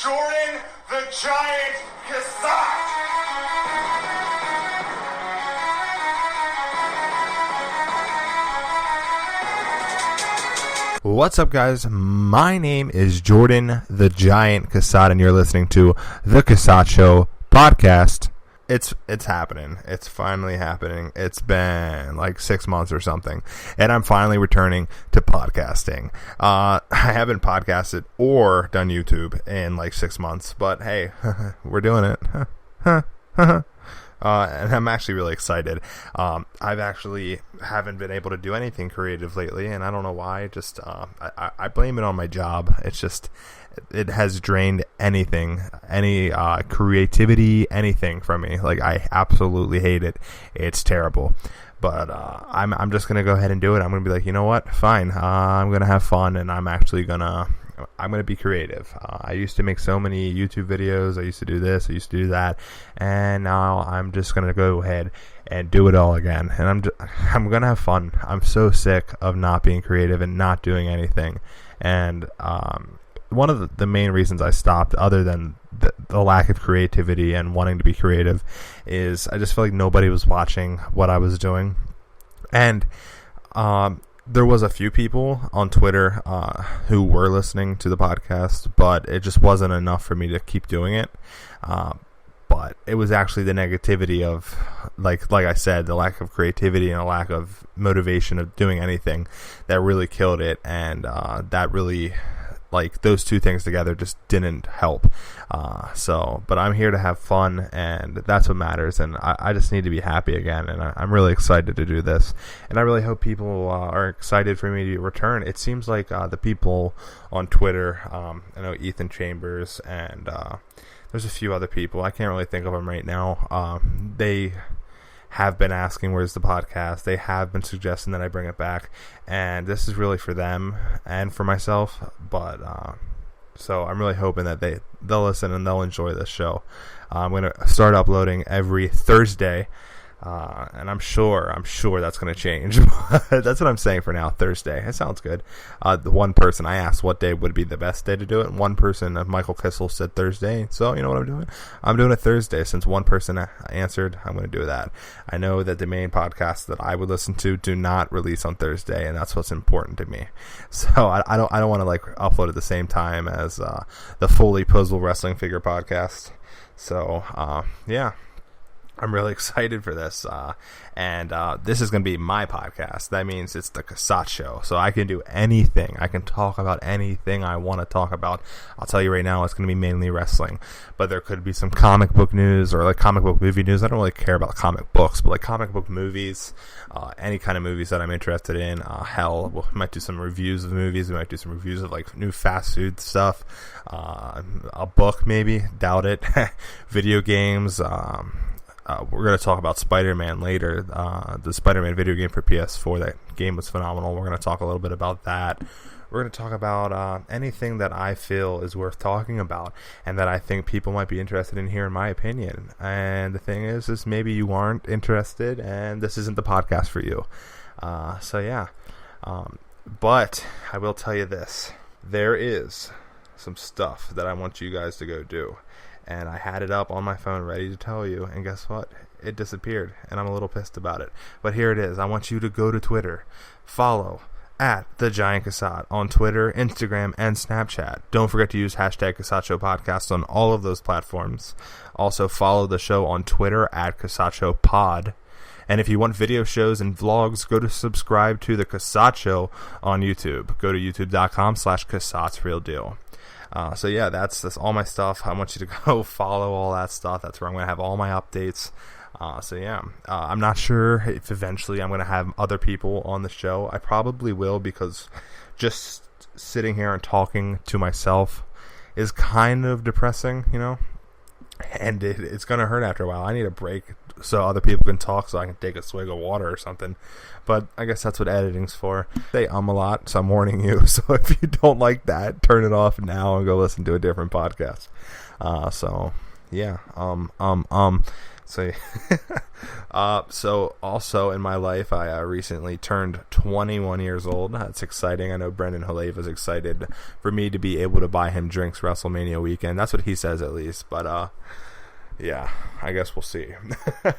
Jordan the Giant Cassatt. What's up, guys? My name is Jordan the Giant Cassatt, and you're listening to the Cassatt Show podcast. It's happening. It's finally happening. It's been like 6 months or something, and I'm finally returning to podcasting. I haven't podcasted or done YouTube in like 6 months, but hey, we're doing it. And I'm actually really excited. I've actually haven't been able to do anything creative lately, and I don't know why. Just I blame it on my job. It's just it has drained any creativity, anything from me. Like, I absolutely hate it. It's terrible. But I'm just gonna go ahead and do it. I'm gonna be like, you know what? Fine. I'm gonna have fun, and I'm gonna be creative. I used to make so many YouTube videos. I used to do this. I used to do that, and now I'm just gonna go ahead and do it all again. And I'm gonna have fun. I'm so sick of not being creative and not doing anything. And one of the main reasons I stopped, other than the lack of creativity and wanting to be creative, is I just feel like nobody was watching what I was doing. And there was a few people on Twitter who were listening to the podcast, but it just wasn't enough for me to keep doing it. But it was actually the negativity of, like I said, the lack of creativity and a lack of motivation of doing anything that really killed it. And that really, like, those two things together just didn't help. But I'm here to have fun, and that's what matters. And I just need to be happy again. And I'm really excited to do this. And I really hope people are excited for me to return. It seems like the people on Twitter, I know Ethan Chambers, and there's a few other people. I can't really think of them right now. They have been asking where's the podcast. They have been suggesting that I bring it back, and this is really for them and for myself. But so I'm really hoping that they'll listen and they'll enjoy this show. I'm going to start uploading every Thursday, and I'm sure that's going to change. That's what I'm saying for now. Thursday. It sounds good. The one person I asked what day would be the best day to do it. One person, Michael Kissel, said Thursday. So you know what I'm doing? I'm doing it Thursday. Since one person answered, I'm going to do that. I know that the main podcasts that I would listen to do not release on Thursday, and that's what's important to me. So I don't want to like upload at the same time as the Fully Puzzle Wrestling Figure podcast. So yeah. I'm really excited for this, and this is going to be my podcast. That means it's the Cassatt Show, so I can do anything. I can talk about anything I want to talk about. I'll tell you right now, it's going to be mainly wrestling, but there could be some comic book news or like comic book movie news. I don't really care about comic books, but like comic book movies, any kind of movies that I'm interested in. Hell, we might do some reviews of movies. We might do some reviews of like new fast food stuff. A book, maybe. Doubt it. Video games. We're going to talk about Spider-Man later, the Spider-Man video game for PS4. That game was phenomenal. We're going to talk a little bit about that. We're going to talk about anything that I feel is worth talking about and that I think people might be interested in hearing my opinion. And the thing is maybe you aren't interested and this isn't the podcast for you. So yeah. But I will tell you this. There is some stuff that I want you guys to go do. And I had it up on my phone ready to tell you, and guess what? It disappeared, and I'm a little pissed about it. But here it is. I want you to go to Twitter. Follow at The Giant Cassatt on Twitter, Instagram, and Snapchat. Don't forget to use hashtag Cassatt Show Podcast on all of those platforms. Also, follow the show on Twitter at Cassatt Show Pod. And if you want video shows and vlogs, go to subscribe to The Cassatt Show on YouTube. Go to youtube.com/Cassatt's Real Deal. So yeah, that's all my stuff. I want you to go follow all that stuff. That's where I'm going to have all my updates. So yeah, I'm not sure if eventually I'm going to have other people on the show. I probably will, because just sitting here and talking to myself is kind of depressing, you know? And it's going to hurt after a while. I need a break so other people can talk, so I can take a swig of water or something. But I guess that's what editing's for. Say a lot, so I'm warning you. So if you don't like that, turn it off now and go listen to a different podcast. So yeah. So, so also in my life, I recently turned 21 years old. That's exciting. I know Brendan Halave is excited for me to be able to buy him drinks WrestleMania weekend. That's what he says, at least. But yeah, I guess we'll see.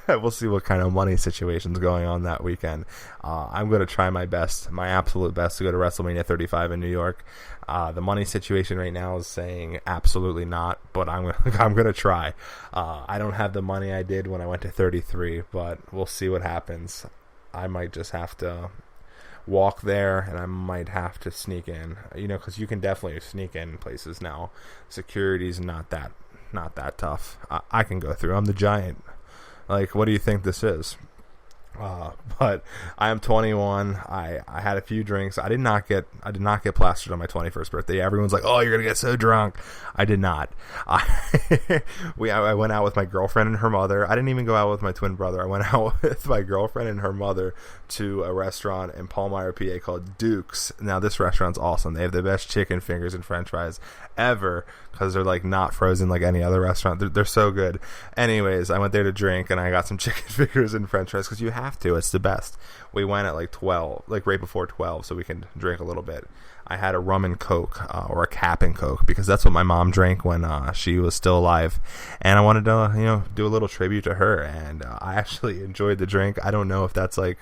We'll see what kind of money situation's going on that weekend. I'm going to try my best, my absolute best, to go to WrestleMania 35 in New York. The money situation right now is saying absolutely not, but I'm going to try. I don't have the money I did when I went to 33, but we'll see what happens. I might just have to walk there, and I might have to sneak in, because you can definitely sneak in places now. Security's not that tough. I can go through. I'm the Giant. Like, what do you think this is? But I am 21. I had a few drinks. I did not get plastered on my 21st birthday. Everyone's like, "Oh, you're gonna get so drunk." I did not. I went out with my girlfriend and her mother. I didn't even go out with my twin brother. I went out with my girlfriend and her mother to a restaurant in Palmyra, PA called Duke's. Now, this restaurant's awesome. They have the best chicken fingers and French fries ever, because they're like not frozen like any other restaurant. They're so good. Anyways, I went there to drink, and I got some chicken fingers and French fries, because you have to. It's the best. We went at like 12, like right before 12, so we can drink a little bit. I had a rum and coke, or a cap and coke, because that's what my mom drank when she was still alive, and I wanted to do a little tribute to her, and I actually enjoyed the drink. I don't know if that's like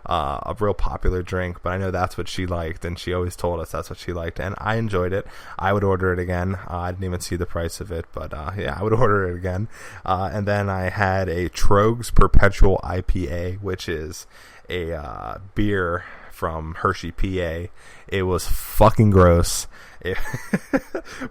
a real popular drink, but I know that's what she liked, and she always told us that's what she liked, and I enjoyed it. I would order it again. I didn't even see the price of it, but yeah, I would order it again. And then I had a Trogs Perpetual IPA, which is a beer from Hershey, PA. It was fucking gross.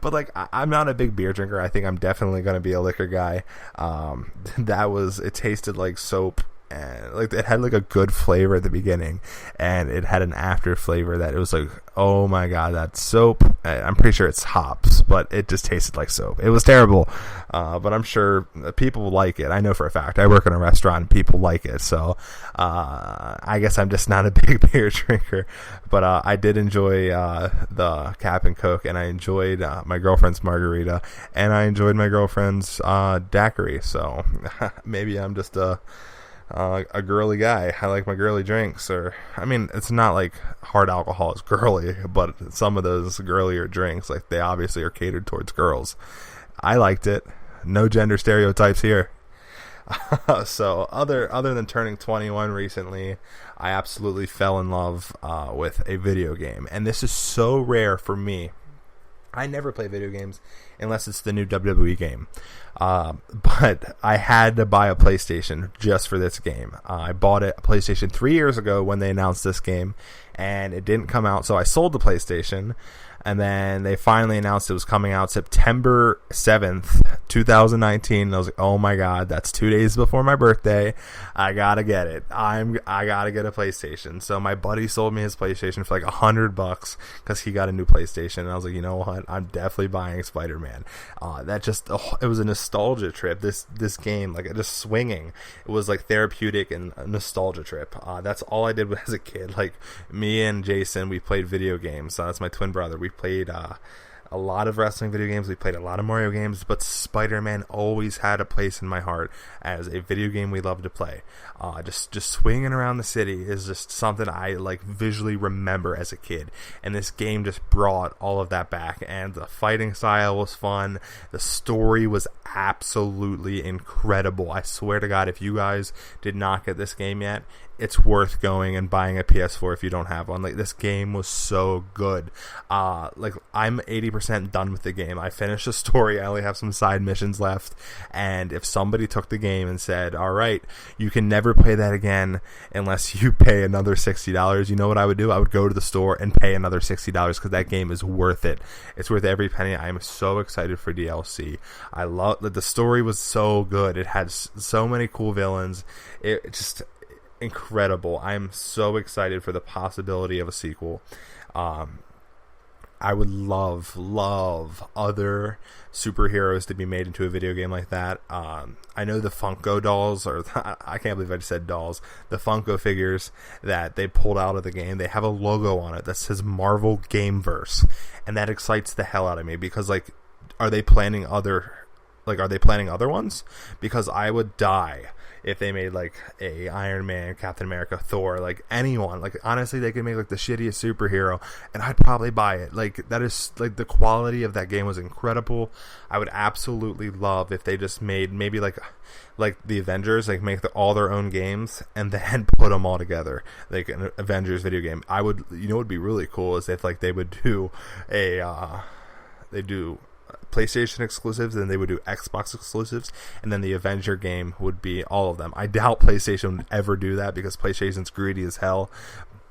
But like, I'm not a big beer drinker. I think I'm definitely going to be a liquor guy. It tasted like soap, and like it had like a good flavor at the beginning, and it had an after flavor that it was like, oh my god, that's soap. I'm pretty sure it's hops, but it just tasted like soap. It was terrible, but I'm sure people like it. I know for a fact. I work in a restaurant and people like it, so I guess I'm just not a big beer drinker. But I did enjoy the Cap and Coke, and I enjoyed my girlfriend's margarita, and I enjoyed my girlfriend's daiquiri. So maybe I'm just a girly guy. I like my girly drinks, it's not like hard alcohol is girly, but some of those girlier drinks, like, they obviously are catered towards girls. I liked it. No gender stereotypes here. So other than turning 21 recently, I absolutely fell in love with a video game, and this is so rare for me. I never play video games unless it's the new WWE game. But I had to buy a PlayStation just for this game. I bought a PlayStation 3 years ago when they announced this game, and it didn't come out, so I sold the PlayStation. And then they finally announced it was coming out September 7th, 2019. And I was like, oh my god, that's 2 days before my birthday. I gotta get it. I gotta get a PlayStation. So my buddy sold me his PlayStation for like $100 because he got a new PlayStation. And I was like, you know what? I'm definitely buying Spider-Man. It was a nostalgia trip. This game, like, just swinging. It was like therapeutic and a nostalgia trip. That's all I did as a kid. Like, me and Jason, we played video games. That's my twin brother. We played a lot of wrestling video games. We played a lot of Mario games, but Spider-Man always had a place in my heart as a video game we love to play. Just swinging around the city is just something I like visually remember as a kid, and this game just brought all of that back. And the fighting style was fun. The story was absolutely incredible. I swear to God, if you guys did not get this game yet, it's worth going and buying a PS4 if you don't have one. Like, this game was so good. Like, I'm 80% done with the game. I finished the story. I only have some side missions left. And if somebody took the game and said, all right, you can never play that again unless you pay another $60, you know what I would do? I would go to the store and pay another $60 because that game is worth it. It's worth every penny. I am so excited for DLC. I love that the story was so good. It had so many cool villains. It just incredible. I'm so excited for the possibility of a sequel. I would love other superheroes to be made into a video game like that. I know the Funko dolls, or I can't believe I just said dolls, the Funko figures that they pulled out of the game, they have a logo on it that says Marvel Gameverse, and that excites the hell out of me because, like, are they planning other like, are they planning other ones? Because I would die if they made like a Iron Man, Captain America, Thor, like anyone. Like, honestly, they could make like the shittiest superhero and I'd probably buy it. Like, that is like, the quality of that game was incredible. I would absolutely love if they just made maybe like the Avengers, like make all their own games and then put them all together, like an Avengers video game. I would, you know, what would be really cool is if like they would do they do PlayStation exclusives, and they would do Xbox exclusives, and then the Avenger game would be all of them. I doubt PlayStation would ever do that because PlayStation's greedy as hell,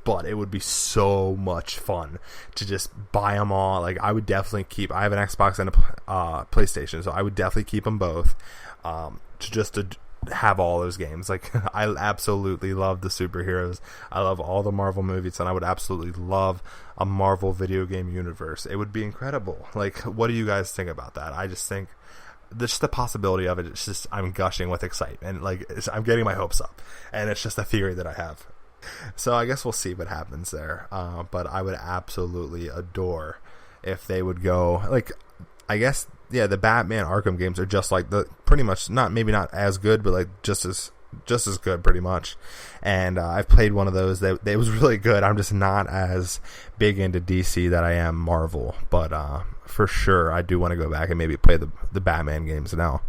but it would be so much fun to just buy them all. Like, I would definitely keep, I have an Xbox and a PlayStation, so I would definitely keep them both, to have all those games. Like, I absolutely love the superheroes. I love all the Marvel movies, and I would absolutely love a Marvel video game universe. It would be incredible. Like, what do you guys think about that? I just think just the possibility of it, it's just, I'm gushing with excitement. Like, I'm getting my hopes up, and it's just a theory that I have. So I guess we'll see what happens there. But I would absolutely adore if they would go, like, I guess, yeah, the Batman Arkham games are just like the, pretty much, not, maybe not as good, but like just as good pretty much. And I've played one of those. They was really good. I'm just not as big into DC that I am Marvel, but for sure I do want to go back and maybe play the Batman games now.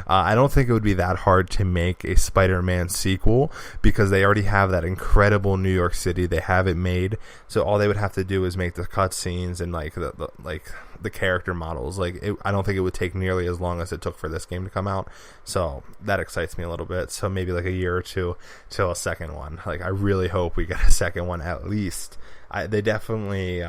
I don't think it would be that hard to make a Spider-Man sequel because they already have that incredible New York City. They have it made, so all they would have to do is make the cutscenes and like the character models. Like, I don't think it would take nearly as long as it took for this game to come out, so that excites me a little bit. So maybe like a year or two till a second one. Like, I really hope we get a second one at least. They definitely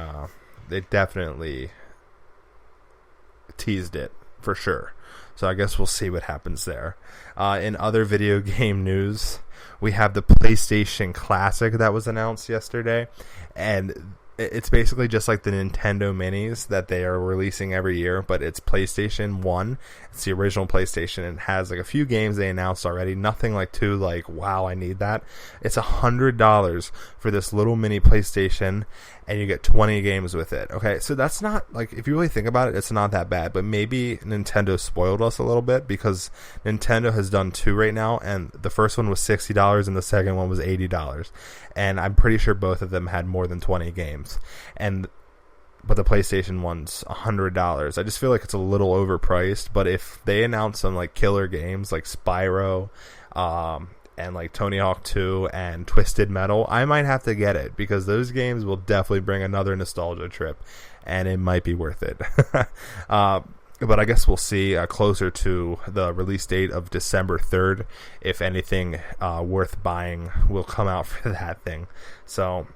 teased it for sure, so I guess we'll see what happens there. In other video game news, we have the PlayStation Classic that was announced yesterday, and it's basically just like the Nintendo Minis that they are releasing every year, but it's PlayStation 1. It's the original PlayStation, and it has like a few games they announced already. Nothing like too like, wow, I need that. It's $100 for this little mini PlayStation, and you get 20 games with it. Okay, so that's not, like, if you really think about it, it's not that bad, but maybe Nintendo spoiled us a little bit because Nintendo has done 2 right now, and the first one was $60 and the second one was $80. And I'm pretty sure both of them had more than 20 games. But the PlayStation one's $100. I just feel like it's a little overpriced, but if they announce some like killer games like Spyro, and like Tony Hawk 2 and Twisted Metal, I might have to get it because those games will definitely bring another nostalgia trip, and it might be worth it. But I guess we'll see closer to the release date of December 3rd if anything worth buying will come out for that thing. So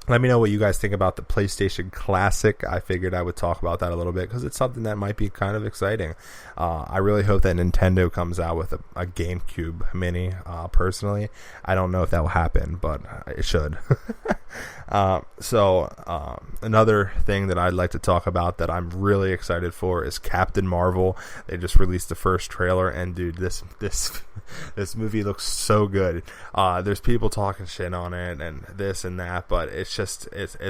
let me know what you guys think about the PlayStation Classic. I figured I would talk about that a little bit because it's something that might be kind of exciting. I really hope that Nintendo comes out with a GameCube Mini. Personally, I don't know if that will happen, but it should. Another thing that I'd like to talk about that I'm really excited for is Captain Marvel. They just released the first trailer, and dude, this movie looks so good. There's people talking shit on it and this and that, but it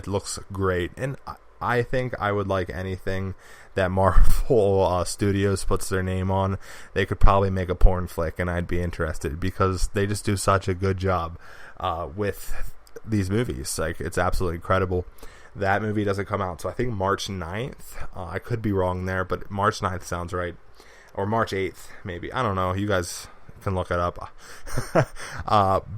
looks great, and I think I would like anything that Marvel Studios puts their name on. They could probably make a porn flick, and I'd be interested because they just do such a good job with these movies. Like, it's absolutely incredible. That movie doesn't come out, so I think March 9th. I could be wrong there, but March 9th sounds right. Or March 8th, maybe. I don't know. You guys can look it up.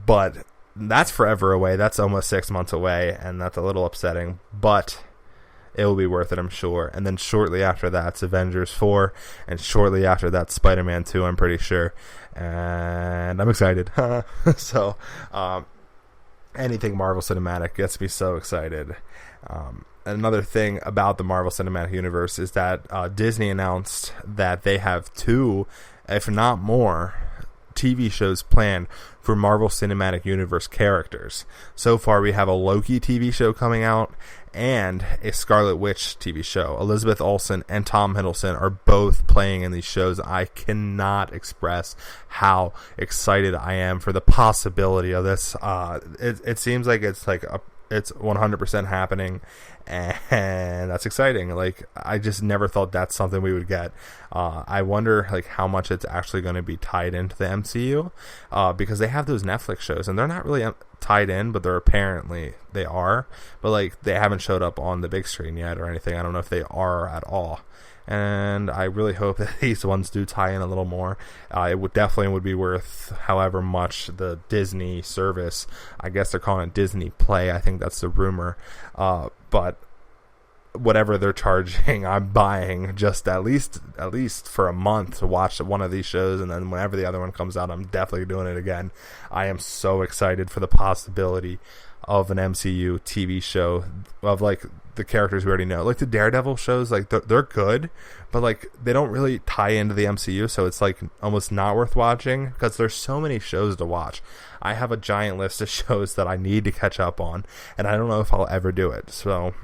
But that's forever away. That's almost 6 months away, and that's a little upsetting. But it will be worth it, I'm sure. And then shortly after that's Avengers 4, and shortly after that Spider-Man 2, I'm pretty sure. And I'm excited. So, anything Marvel Cinematic gets me so excited. Another thing about the Marvel Cinematic Universe is that Disney announced that they have 2, if not more, TV shows planned for Marvel Cinematic Universe characters. So far, we have a Loki TV show coming out and a Scarlet Witch TV show. Elizabeth Olsen and Tom Hiddleston are both playing in these shows. I cannot express how excited I am for the possibility of this. It seems like it's like it's 100% happening, and that's exciting. Like, I just never thought that's something we would get. I wonder like how much it's actually going to be tied into the MCU, because they have those Netflix shows and they're not really tied in, but they are, but like they haven't showed up on the big screen yet or anything. I don't know if they are at all. And I really hope that these ones do tie in a little more. It would definitely be worth however much the Disney service, I guess they're calling it Disney Play, I think that's the rumor, but whatever they're charging, I'm buying just at least for a month to watch one of these shows, and then whenever the other one comes out, I'm definitely doing it again. I am so excited for the possibility of an MCU TV show of like the characters we already know. Like the Daredevil shows, like they're good, but like they don't really tie into the MCU, so it's like almost not worth watching because there's so many shows to watch. I have a giant list of shows that I need to catch up on, and I don't know if I'll ever do it. So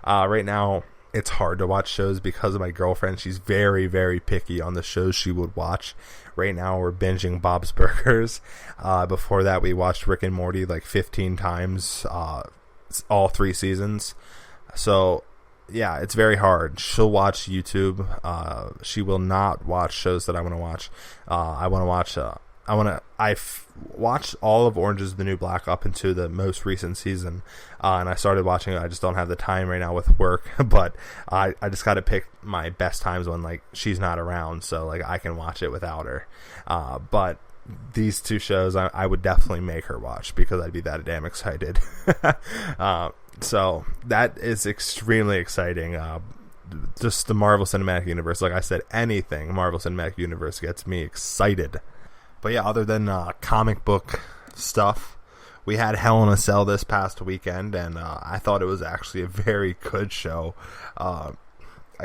right now it's hard to watch shows because of my girlfriend. She's very, very picky on the shows she would watch. Right now we're binging Bob's Burgers. Before that we watched Rick and Morty like 15 times, all 3 seasons. So yeah, it's very hard. She'll watch YouTube. She will not watch shows that I want to watch. I've watched all of Orange is the New Black up into the most recent season, and I started watching it. I just don't have the time right now with work, but I just got to pick my best times when like she's not around, so like I can watch it without her. But these 2 shows I would definitely make her watch because I'd be that damn excited. So that is extremely exciting. Just the Marvel Cinematic Universe, like I said, anything Marvel Cinematic Universe gets me excited. But yeah, other than comic book stuff, we had Hell in a Cell this past weekend, and I thought it was actually a very good show. I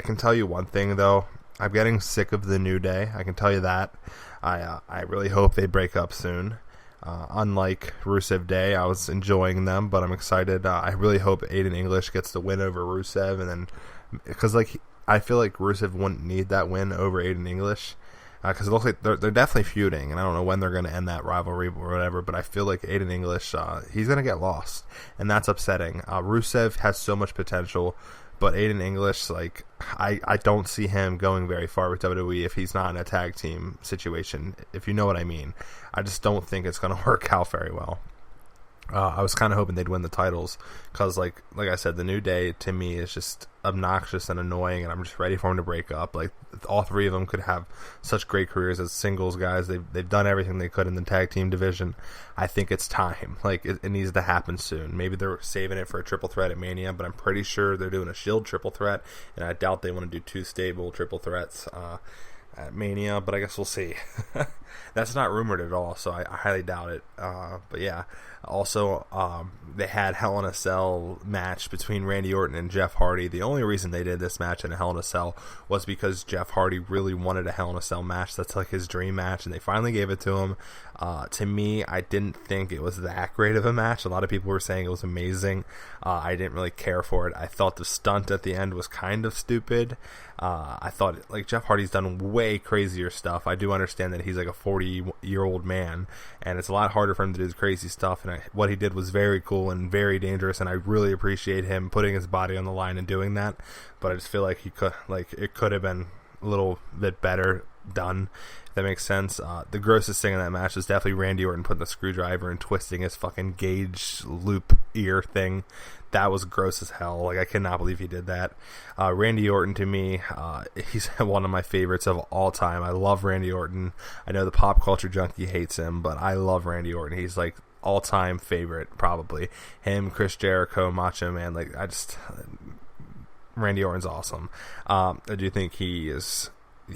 can tell you one thing, though. I'm getting sick of the New Day. I can tell you that. I really hope they break up soon. Unlike Rusev Day, I was enjoying them, but I'm excited. I really hope Aiden English gets the win over Rusev, and then because like I feel like Rusev wouldn't need that win over Aiden English. Because it looks like they're definitely feuding, and I don't know when they're going to end that rivalry or whatever, but I feel like Aiden English, he's going to get lost, and that's upsetting. Rusev has so much potential, but Aiden English, like, I don't see him going very far with WWE if he's not in a tag team situation, if you know what I mean. I just don't think it's going to work out very well. I was kind of hoping they'd win the titles because, like I said, the New Day to me is just obnoxious and annoying, and I'm just ready for them to break up. Like all 3 of them could have such great careers as singles guys. They've done everything they could in the tag team division. I think it's time. Like it needs to happen soon. Maybe they're saving it for a triple threat at Mania, but I'm pretty sure they're doing a Shield triple threat, and I doubt they want to do 2 stable triple threats at Mania, but I guess we'll see. That's not rumored at all, so I highly doubt it. But yeah, also they had Hell in a Cell match between Randy Orton and Jeff Hardy. The only reason they did this match in a Hell in a Cell was because Jeff Hardy really wanted a Hell in a Cell match. That's like his dream match, and they finally gave it to him. To me, I didn't think it was that great of a match. A lot of people were saying it was amazing. I didn't really care for it. I thought the stunt at the end was kind of stupid. I thought, like, Jeff Hardy's done way crazier stuff. I do understand that he's like a 40-year-old man, and it's a lot harder for him to do crazy stuff, and what he did was very cool and very dangerous, and I really appreciate him putting his body on the line and doing that, but I just feel like it could have been a little bit better done, if that makes sense. The grossest thing in that match is definitely Randy Orton putting the screwdriver and twisting his fucking gauge loop ear thing. That was gross as hell. Like, I cannot believe he did that. Randy Orton, to me, he's one of my favorites of all time. I love Randy Orton. I know the pop culture junkie hates him, but I love Randy Orton. He's like all-time favorite, probably. Him, Chris Jericho, Macho Man. Like, Randy Orton's awesome. I do think he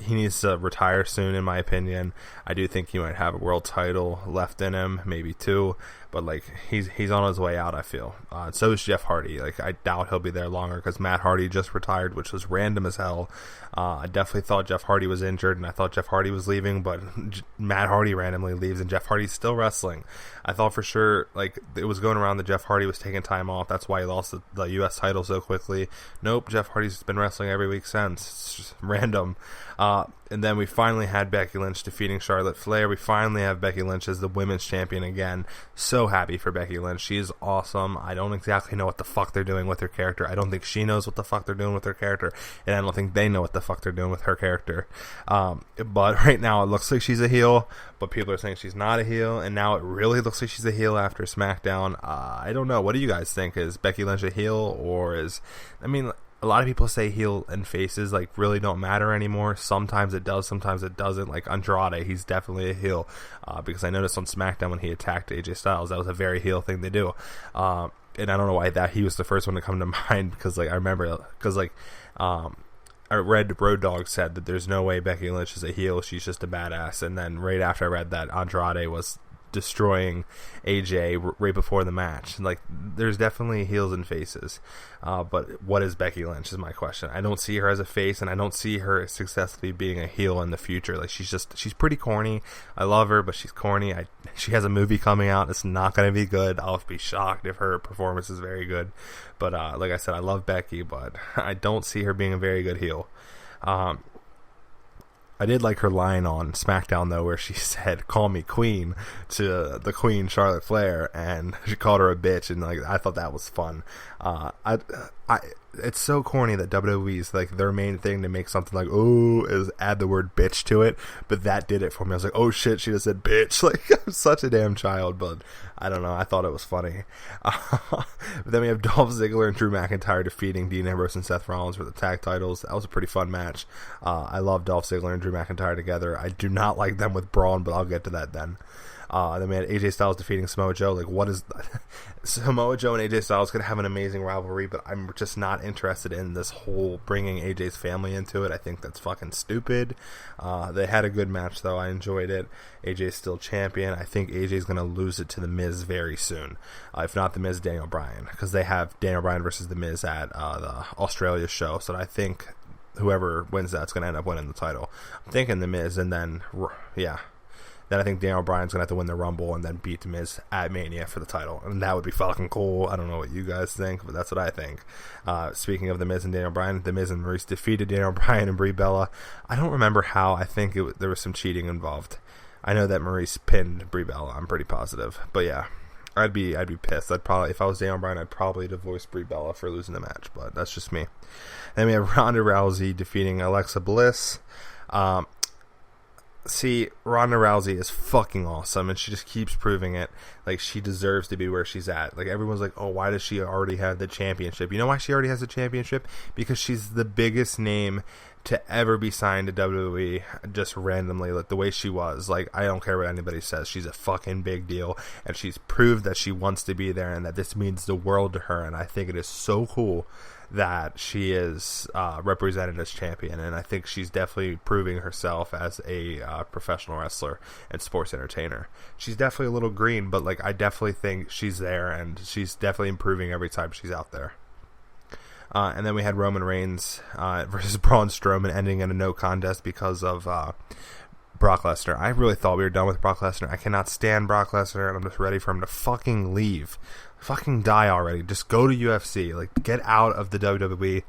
needs to retire soon, in my opinion. I do think he might have a world title left in him, maybe 2, but like he's on his way out, I feel. So is Jeff Hardy. Like, I doubt he'll be there longer because Matt Hardy just retired, which was random as hell. I definitely thought Jeff Hardy was injured, and I thought Jeff Hardy was leaving, but Matt Hardy randomly leaves, and Jeff Hardy's still wrestling. I thought for sure, like, it was going around that Jeff Hardy was taking time off. That's why he lost the U.S. title so quickly. Nope, Jeff Hardy's been wrestling every week since. It's just random. And then we finally had Becky Lynch defeating Charlotte Flair. We finally have Becky Lynch as the women's champion again. So happy for Becky Lynch. She is awesome. I don't exactly know what the fuck they're doing with her character. I don't think she knows what the fuck they're doing with her character. And I don't think they know what the fuck they're doing with her character. But right now it looks like she's a heel, but people are saying she's not a heel. And now it really looks like she's a heel after SmackDown. I don't know. What do you guys think? Is Becky Lynch a heel, or is... I mean... A lot of people say heel and faces like really don't matter anymore. Sometimes it does, sometimes it doesn't. Like Andrade, he's definitely a heel because I noticed on SmackDown when he attacked AJ Styles, that was a very heel thing to do. And I don't know why that he was the first one to come to mind because like I remember because like I read Road Dogg said that there's no way Becky Lynch is a heel, she's just a badass. And then right after I read that, Andrade was destroying AJ right before the match. Like there's definitely heels and faces, but what is Becky Lynch is my question. I don't see her as a face, and I don't see her successfully being a heel in the future. Like she's pretty corny. I love her, but she's corny. She has a movie coming out. It's not going to be good. I'll be shocked if her performance is very good, but like I said, I love Becky, but I don't see her being a very good heel. I did like her line on SmackDown, though, where she said, "Call me Queen" to the Queen, Charlotte Flair, and she called her a bitch, and like I thought that was fun. It's so corny that WWE's like their main thing to make something like "oh" is add the word "bitch" to it, but that did it for me. I was like, "Oh shit, she just said bitch!" Like I'm such a damn child, but I don't know. I thought it was funny. But then we have Dolph Ziggler and Drew McIntyre defeating Dean Ambrose and Seth Rollins for the tag titles. That was a pretty fun match. I love Dolph Ziggler and Drew McIntyre together. I do not like them with Braun, but I'll get to that then. Then we had AJ Styles defeating Samoa Joe. Like, what is Samoa Joe and AJ Styles could have an amazing rivalry, but I'm just not interested in this whole bringing AJ's family into it. I think that's fucking stupid. They had a good match, though. I enjoyed it. AJ's still champion. I think AJ's going to lose it to The Miz very soon. If not The Miz, Daniel Bryan, because they have Daniel Bryan versus The Miz at the Australia show. So I think whoever wins that's going to end up winning the title. I'm thinking The Miz, and then, yeah. Then I think Daniel Bryan's going to have to win the Rumble and then beat The Miz at Mania for the title. And that would be fucking cool. I don't know what you guys think, but that's what I think. Speaking of The Miz and Daniel Bryan, The Miz and Maurice defeated Daniel Bryan and Brie Bella. I don't remember how. I think there was some cheating involved. I know that Maurice pinned Brie Bella. I'm pretty positive. But yeah, I'd be pissed. I'd probably, if I was Daniel Bryan, I'd probably divorce Brie Bella for losing the match. But that's just me. Then we have Ronda Rousey defeating Alexa Bliss. See, Ronda Rousey is fucking awesome, and she just keeps proving it. Like, she deserves to be where she's at. Like, everyone's like, oh, why does she already have the championship? You know why she already has the championship? Because she's the biggest name to ever be signed to WWE just randomly, like the way she was. Like, I don't care what anybody says. She's a fucking big deal, and she's proved that she wants to be there and that this means the world to her, and I think it is so cool that she is represented as champion, and I think she's definitely proving herself as a professional wrestler and sports entertainer. She's definitely a little green, but like I definitely think she's there, and she's definitely improving every time she's out there. And then we had Roman Reigns versus Braun Strowman ending in a no contest because of Brock Lesnar. I really thought we were done with Brock Lesnar. I cannot stand Brock Lesnar, and I'm just ready for him to fucking leave. Fucking die already. Just go to UFC. Like, get out of the WWE.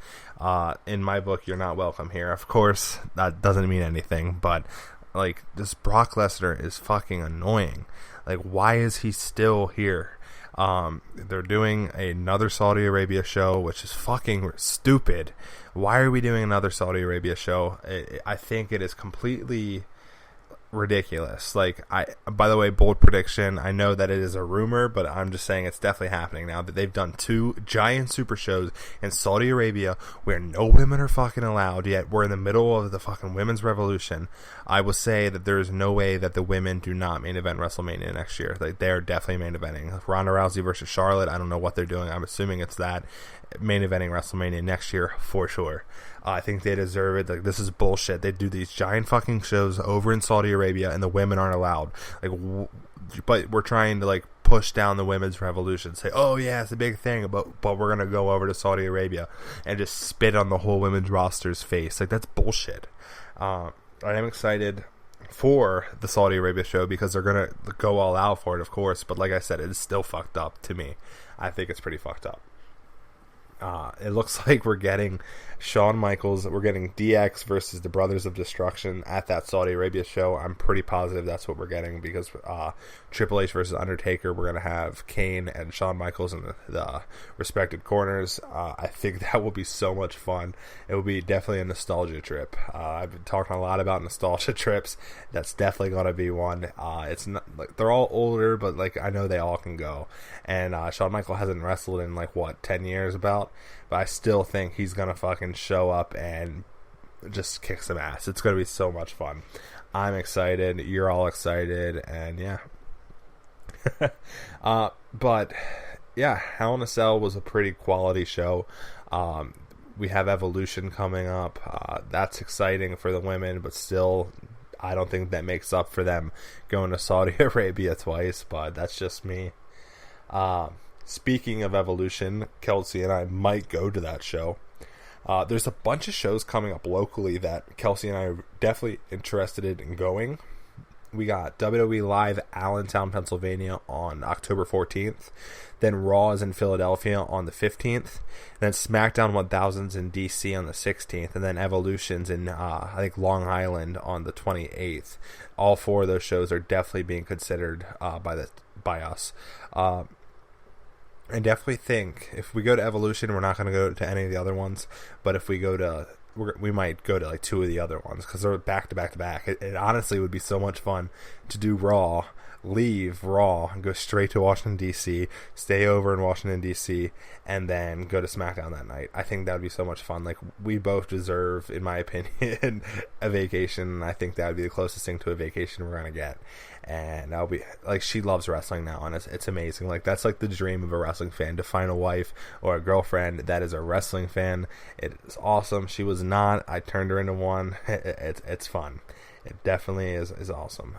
In my book, you're not welcome here. Of course, that doesn't mean anything, but like, this Brock Lesnar is fucking annoying. Like, why is he still here? They're doing another Saudi Arabia show, which is fucking stupid. Why are we doing another Saudi Arabia show? I think it is completely ridiculous. Like, by the way, bold prediction, I know that it is a rumor, but I'm just saying it's definitely happening now that they've done 2 giant super shows in Saudi Arabia where no women are fucking allowed, yet we're in the middle of the fucking women's revolution. I will say that there is no way that the women do not main event WrestleMania next year. Like, they're definitely main eventing. Ronda Rousey versus Charlotte, I don't know what they're doing. I'm assuming it's that. Main eventing WrestleMania next year for sure. I think they deserve it. Like, this is bullshit. They do these giant fucking shows over in Saudi Arabia, and the women aren't allowed. Like, but we're trying to like push down the women's revolution. Say, oh yeah, it's a big thing, but we're gonna go over to Saudi Arabia and just spit on the whole women's roster's face. Like, that's bullshit. I am excited for the Saudi Arabia show because they're gonna go all out for it, of course. But like I said, it is still fucked up to me. I think it's pretty fucked up. It looks like we're getting Shawn Michaels. We're getting DX versus the Brothers of Destruction at that Saudi Arabia show. I'm pretty positive that's what we're getting because Triple H versus Undertaker, we're going to have Kane and Shawn Michaels in the respective corners. I think that will be so much fun. It will be definitely a nostalgia trip. I've been talking a lot about nostalgia trips. That's definitely going to be one. It's not like they're all older, but like I know they all can go. And Shawn Michaels hasn't wrestled in 10 years about. But I still think he's going to fucking show up and just kick some ass. It's going to be so much fun. I'm excited. You're all excited. And yeah. But yeah, Hell in a Cell was a pretty quality show. We have Evolution coming up. That's exciting for the women, but still, I don't think that makes up for them going to Saudi Arabia twice. But that's just me. Speaking of Evolution, Kelsey and I might go to that show. There's a bunch of shows coming up locally that Kelsey and I are definitely interested in going. We got WWE Live Allentown, Pennsylvania on October 14th. Then Raw is in Philadelphia on the 15th. Then SmackDown 1000's in DC on the 16th. And then Evolution's in, I think, Long Island on the 28th. All four of those shows are definitely being considered by us. I definitely think if we go to Evolution, we're not going to go to any of the other ones. But if we go to, we might go to two of the other ones because they're back to back to back. It honestly would be so much fun to do Raw, leave Raw, and go straight to Washington D.C., stay over in Washington D.C., and then go to SmackDown that night. I think that would be so much fun. We both deserve, in my opinion, a vacation. I think that would be the closest thing to a vacation we're gonna get. And I'll be she loves wrestling now, and it's amazing. That's the dream of a wrestling fan, to find a wife or a girlfriend that is a wrestling fan. It's awesome. She was not. I turned her into one. It's fun. It definitely is awesome.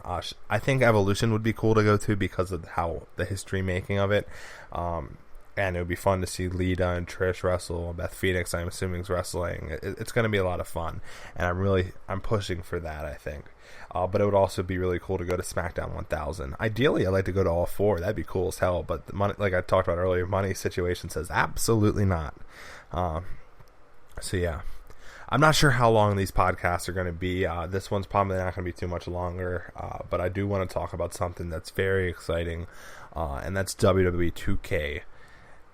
I think Evolution would be cool to go to because of how the history making of it. And it would be fun to see Lita and Trish wrestle. Beth Phoenix, I'm assuming, is wrestling. It's going to be a lot of fun, and I'm pushing for that, I think. But it would also be really cool to go to SmackDown 1000. Ideally, I'd like to go to all four. That'd be cool as hell. But the money, like I talked about earlier, money situation says absolutely not. So yeah. I'm not sure how long these podcasts are going to be. This one's probably not going to be too much longer. But I do want to talk about something that's very exciting. And that's WWE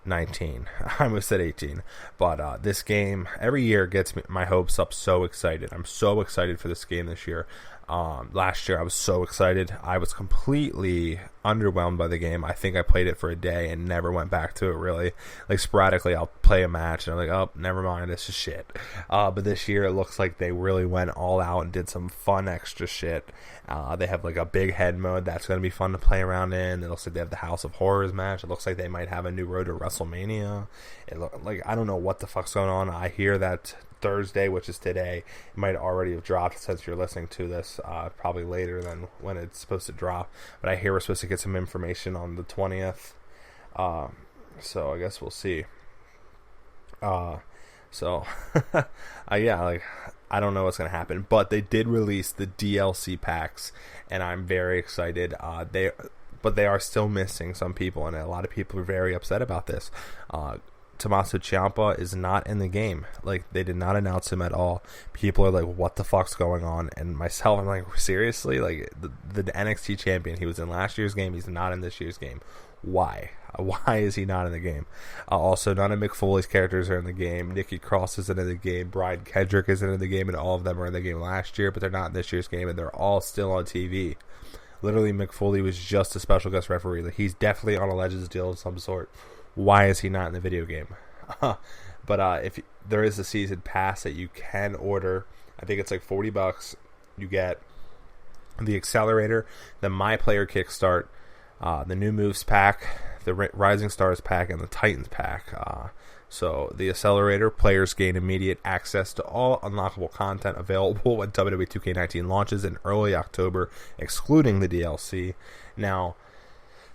2K19. I almost said 18. But this game, every year, gets my hopes up so excited. I'm so excited for this game this year. Last year I was so excited. I was completely underwhelmed by the game. I think I played it for a day and never went back to it really. Sporadically I'll play a match and I'm like, oh, never mind, this is shit. But this year it looks like they really went all out and did some fun extra shit. They have a big head mode that's going to be fun to play around in. It looks like they have the House of Horrors match. It looks like they might have a new road to WrestleMania. I don't know what the fuck's going on. I hear that Thursday, which is today, it might already have dropped since you're listening to this, probably later than when it's supposed to drop, but I hear we're supposed to get some information on the 20th, so I guess we'll see. Yeah, I don't know what's going to happen, but they did release the DLC packs, and I'm very excited. But they are still missing some people, and a lot of people are very upset about this. Tommaso Ciampa is not in the game. They did not announce him at all. People are like, what the fuck's going on? And myself, I'm like, seriously? The NXT champion, he was in last year's game, he's not in this year's game. Why? Why is he not in the game? Also, none of Mick Foley's characters are in the game. Nikki Cross isn't in the game. Brian Kendrick isn't in the game, and all of them are in the game last year, but they're not in this year's game, and they're all still on TV. Literally, Mick Foley was just a special guest referee. He's definitely on a Legends deal of some sort. Why is he not in the video game? But if there is a season pass that you can order, I think it's $40. You get the Accelerator, the My Player Kickstart, the New Moves pack, the Rising Stars pack, and the Titans pack. So the Accelerator, players gain immediate access to all unlockable content available when WWE 2K19 launches in early October, excluding the DLC. Now,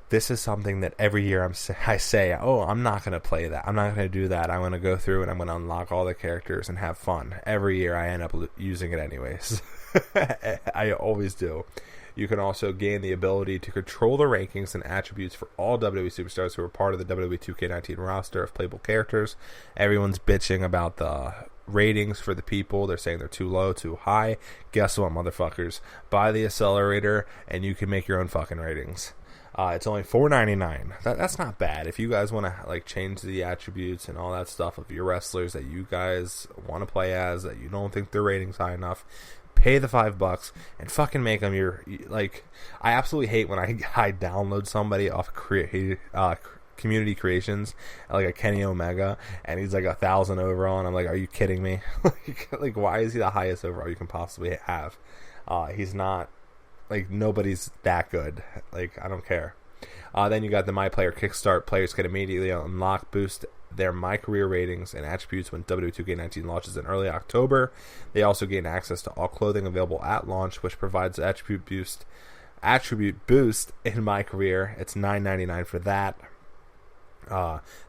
this is something that every year I say, oh, I'm not going to play that. I'm not going to do that. I'm going to go through and I'm going to unlock all the characters and have fun. Every year I end up using it anyways. I always do. You can also gain the ability to control the rankings and attributes for all WWE superstars who are part of the WWE 2K19 roster of playable characters. Everyone's bitching about the ratings for the people. They're saying they're too low, too high. Guess what, motherfuckers? Buy the Accelerator, and you can make your own fucking ratings. It's only $4.99. That's not bad. If you guys want to like change the attributes and all that stuff of your wrestlers that you guys want to play as, that you don't think their ratings high enough, pay the $5 and fucking make them your like. I absolutely hate when I download somebody off Community Creations, like a Kenny Omega, and he's like 1,000 overall, and I'm like, are you kidding me? Like, why is he the highest overall you can possibly have? He's not. Like, nobody's that good. Like, I don't care. Then you got the My Player Kickstart. Players can immediately unlock, boost their My Career ratings and attributes when WWE 2K19 launches in early October. They also gain access to all clothing available at launch, which provides attribute boost in My Career. It's $9.99 for that.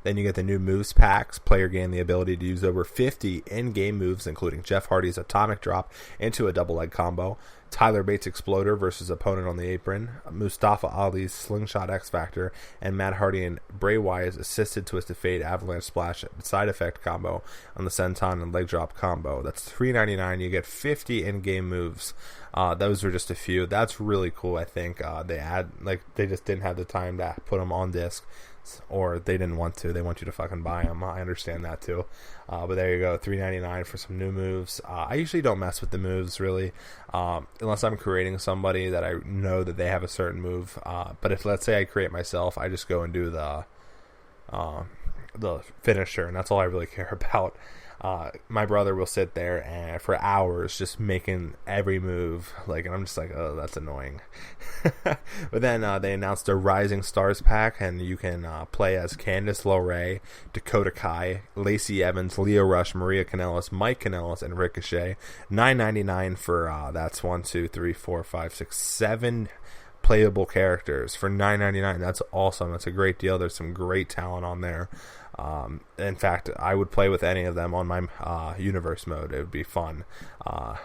Then you get the new moves packs. Player gain the ability to use over 50 in-game moves, including Jeff Hardy's Atomic Drop into a double leg combo, Tyler Bates' Exploder versus opponent on the apron, Mustafa Ali's Slingshot X Factor, and Matt Hardy and Bray Wyatt's Assisted Twisted Fate Avalanche Splash side effect combo on the Senton and leg drop combo. That's $3.99. You get 50 in-game moves. Those are just a few. That's really cool. I think they just didn't have the time to put them on disc. Or they didn't want to. They want you to fucking buy them. I understand that too. But there you go, $3.99 for some new moves. I usually don't mess with the moves really, unless I'm creating somebody that I know that they have a certain move. But if, let's say, I create myself, I just go and do the finisher, and that's all I really care about. My brother will sit there and for hours just making every move, and I'm just like, oh, that's annoying. But then they announced a Rising Stars pack, and you can play as Candice LeRae, Dakota Kai, Lacey Evans, Leo Rush, Maria Kanellis, Mike Kanellis, and Ricochet. $9.99 for that's 7 playable characters for $9.99. That's awesome. That's a great deal. There's some great talent on there. In fact, I would play with any of them on my universe mode. It would be fun. But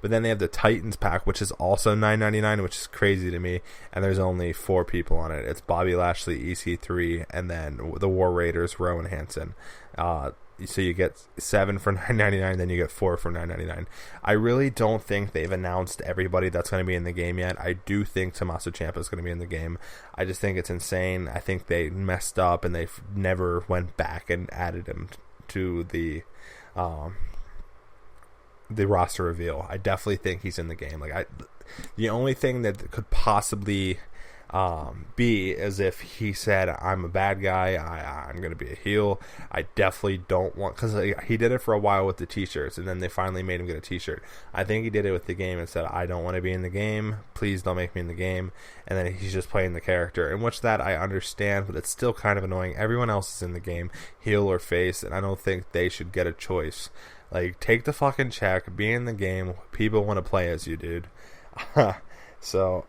then they have the Titans pack, which is also $9.99, which is crazy to me. And there's only 4 people on it. It's Bobby Lashley, EC3, and then the War Raiders, Rowan Hansen. So you get 7 for $9.99, then you get 4 for $9.99. I really don't think they've announced everybody that's going to be in the game yet. I do think Tommaso Ciampa is going to be in the game. I just think it's insane. I think they messed up and they never went back and added him to the roster reveal. I definitely think he's in the game. The only thing that could possibly be as if he said, I'm a bad guy, I'm going to be a heel. I definitely don't want, because he did it for a while with the t-shirts, and then they finally made him get a t-shirt. I think he did it with the game and said, I don't want to be in the game, please don't make me in the game, and then he's just playing the character, in which that I understand, but it's still kind of annoying. Everyone else is in the game, heel or face, and I don't think they should get a choice. Take the fucking check, be in the game, people want to play as you, dude. So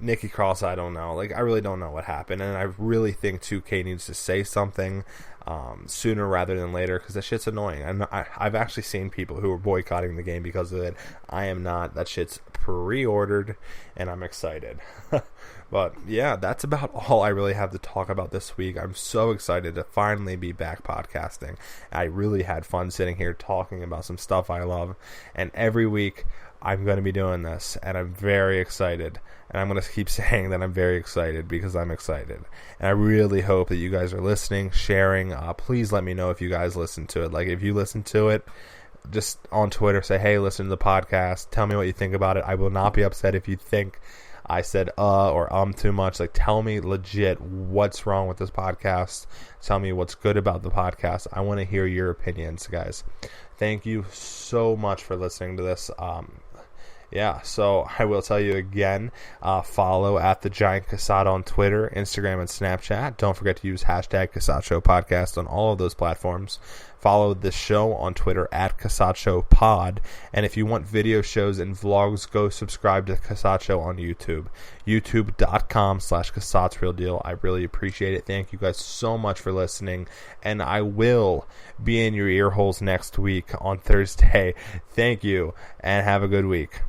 Nikki Cross, I don't know. I really don't know what happened, and I really think 2K needs to say something sooner rather than later, because that shit's annoying. I've actually seen people who are boycotting the game because of it. I am not. That shit's pre-ordered, and I'm excited. But yeah, that's about all I really have to talk about this week. I'm so excited to finally be back podcasting. I really had fun sitting here talking about some stuff I love, and every week I'm going to be doing this, and I'm very excited. And I'm going to keep saying that I'm very excited because I'm excited. And I really hope that you guys are listening, sharing. Please let me know if you guys listen to it. If you listen to it, just on Twitter, say, hey, listen to the podcast. Tell me what you think about it. I will not be upset if you think I said or too much. Tell me legit what's wrong with this podcast. Tell me what's good about the podcast. I want to hear your opinions, guys. Thank you so much for listening to this. Yeah, so I will tell you again, follow at the Giant Cassatt on Twitter, Instagram, and Snapchat. Don't forget to use hashtag Cassatt Show Podcast on all of those platforms. Follow the show on Twitter at Cassatt Show Pod. And if you want video shows and vlogs, go subscribe to Cassatt Show on YouTube. YouTube.com/Cassatt's Real Deal. I really appreciate it. Thank you guys so much for listening. And I will be in your ear holes next week on Thursday. Thank you, and have a good week.